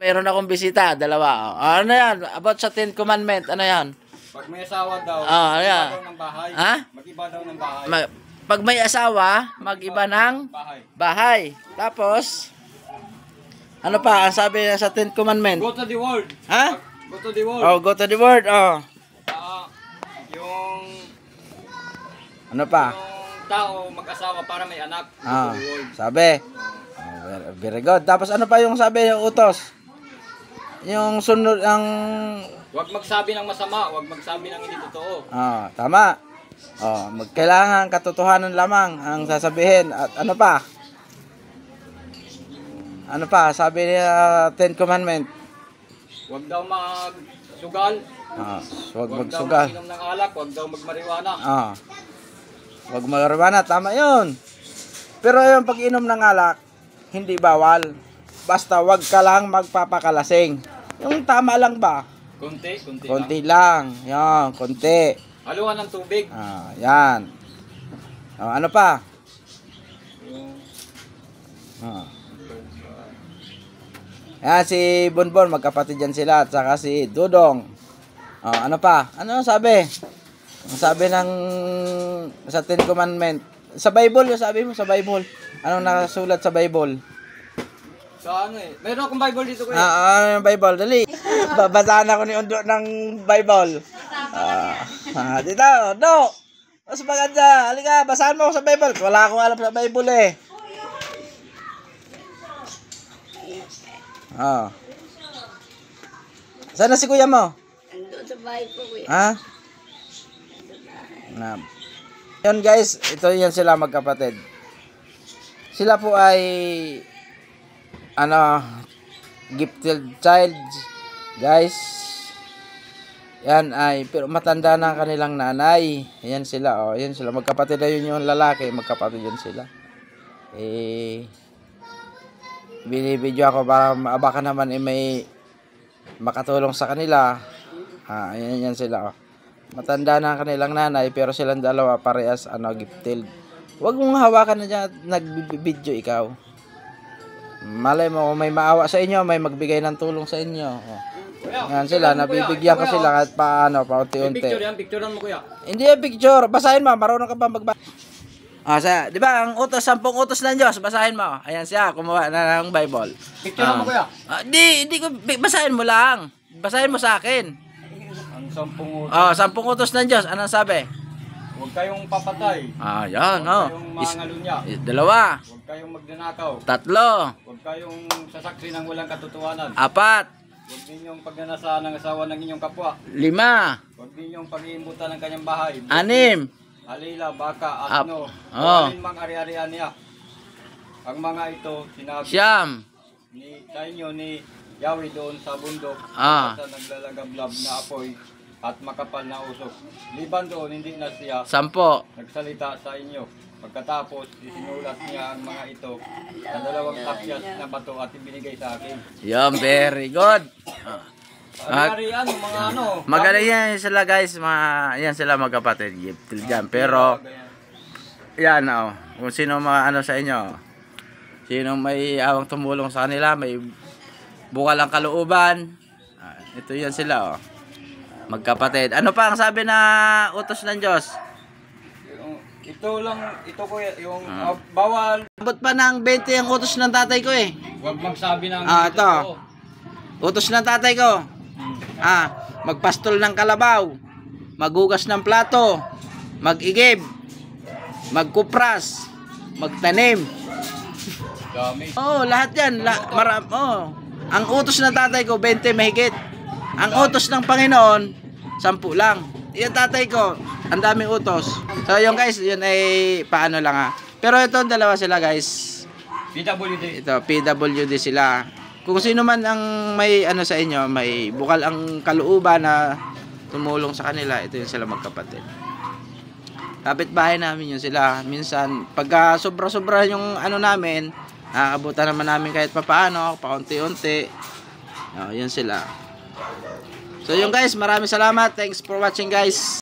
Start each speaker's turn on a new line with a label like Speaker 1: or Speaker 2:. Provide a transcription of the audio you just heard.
Speaker 1: Mayroon akong bisita, dalawa. Ano yan? About sa 10 Commandment, ano yan?
Speaker 2: Pag may asawa daw,
Speaker 1: ano yan?
Speaker 2: mag-iba daw ng bahay.
Speaker 1: Ha?
Speaker 2: Mag-iba daw ng bahay.
Speaker 1: Pag may asawa, mag-iba ng bahay. Tapos, ano pa? Ang sabi sa 10 Commandment?
Speaker 2: Go to the world.
Speaker 1: Ha?
Speaker 2: Go to the world.
Speaker 1: Oh, go to the world. Oh.
Speaker 2: Yung
Speaker 1: Ano pa?
Speaker 2: yung tao mag-asawa para may anak. Go
Speaker 1: Ah,
Speaker 2: to the world.
Speaker 1: sabi. Very good. Tapos ano pa yung sabi yung utos? Yung sunod ang
Speaker 2: Huwag magsabi ng masama, huwag magsabi ng hindi totoo.
Speaker 1: tama. Kailangan katotohanan lamang ang sasabihin. At ano pa? Ano pa? Sabi niya 10 Commandment.
Speaker 2: Huwag daw magsugal.
Speaker 1: Huwag
Speaker 2: Huwag daw
Speaker 1: magsugal.
Speaker 2: mag-inom ng alak, huwag daw magmariwana.
Speaker 1: Huwag marijuana. Tama yun. Pero yung pag-inom ng alak, hindi bawal. Basta wag ka lang magpapakalasing. Yung tama lang ba?
Speaker 2: Konti
Speaker 1: Lang. Yan, konti.
Speaker 2: Haluan ng tubig.
Speaker 1: Yan. Ano pa? Yan, si Bonbon, magkapatid yan sila. At saka si Dudong. Ano pa? Ano sabi? Ang sabi ng sa 10 Commandment. Sa Bible, yung sabi mo sa Bible. Anong nakasulat sa Bible?
Speaker 2: Sa ano eh. Meron akong Bible dito kuya.
Speaker 1: Ano yung Bible? Dali. Babasahan ako ni Undo ng Bible. Dito, no. Mas maganda. Halika, basahan mo ako sa Bible. Wala akong alam sa Bible eh. Saan na si kuya mo?
Speaker 3: Ando sa bahay ko, kuya.
Speaker 1: Ha? Yun guys, ito yan sila magkapatid. Sila po ay gifted child guys. Yan ay pero matanda na ang kanilang nanay. Yan sila yan sila magkapatid na yun yung lalaki, magkapatid yun sila. Binibidyo ako para baka naman may makatulong sa kanila. Yan sila matanda na ang kanilang nanay pero silang dalawa parehas gifted. Huwag mong hawakan na dyan at nagbibidyo ikaw. Malay mo kung may maawa sa inyo, may magbigay ng tulong sa inyo. Yan sila, nabibigyan ko sila kahit paano, paunti-unti.
Speaker 2: Picturean mo kuya.
Speaker 1: Hindi yung picture, basahin mo, marunong ka pa magbasa. Di ba, ang 10 utos ng Diyos, basahin mo. Ayan siya, kumuha na ng Bible.
Speaker 2: Picturean mo kuya.
Speaker 1: Di ko, basahin mo lang. Basahin mo sa akin.
Speaker 2: Ang 10 utos.
Speaker 1: 10 utos ng Diyos, anong sabi?
Speaker 2: Huwag kayong papatay.
Speaker 1: Yan,
Speaker 2: Huwag kayong mangalunya.
Speaker 1: 2.
Speaker 2: Huwag kayong magnanakaw.
Speaker 1: 3.
Speaker 2: Huwag kayong sasaksi ng walang katotohanan.
Speaker 1: 4.
Speaker 2: Huwag ninyong pagnanasa ng asawa ng inyong kapwa.
Speaker 1: 5.
Speaker 2: Huwag ninyong pag-iimbutan ng kanyang bahay.
Speaker 1: 6.
Speaker 2: Alila, baka, asno. Alin mang ari-arian niya. Ang mga ito, sinabi sa inyo ni Yahweh doon sa bundok. Sa naglalagablab na apoy at makapal na usok. Liban doon, hindi na siya
Speaker 1: 10.
Speaker 2: nagsalita sa inyo. Pagkatapos, isinulat niya ang mga ito sa 2 takyas na bato at ibinigay sa akin.
Speaker 1: Yan, very good.
Speaker 2: Ari-arian, mga
Speaker 1: Magaling yan sila guys, yan sila magkapatid, gifted dyan. Pero, yan kung sino sa inyo, sino may awang tumulong sa kanila, may bukal ang kalooban, ito yan sila magkapatid. Ano pa ang sabi na utos ng Diyos?
Speaker 2: Ito ko yung bawal.
Speaker 1: Abot pa ng 20 ang utos ng tatay ko eh.
Speaker 2: Huwag magsabi ng
Speaker 1: ito. Utos ng tatay ko. Magpastol ng kalabaw, maghugas ng plato, mag-igib, magkupras, magtanim.
Speaker 2: Dami.
Speaker 1: Lahat yan. Ang utos ng tatay ko, 20 mahigit. Ang utos ng Panginoon, 10 lang. Yung tatay ko, ang daming utos. So yung guys, yun ay paano lang Pero ito, dalawa sila guys.
Speaker 2: PWD.
Speaker 1: Ito, PWD sila. Kung sino man ang may sa inyo, may bukal ang kalooban na tumulong sa kanila, ito yung sila magkapatid. Kapitbahay namin yun sila. Minsan, pagka sobra-sobra yung namin, abutan naman namin kahit papaano, paunti-unti. Yun sila. So yun guys, maraming salamat. Thanks for watching guys.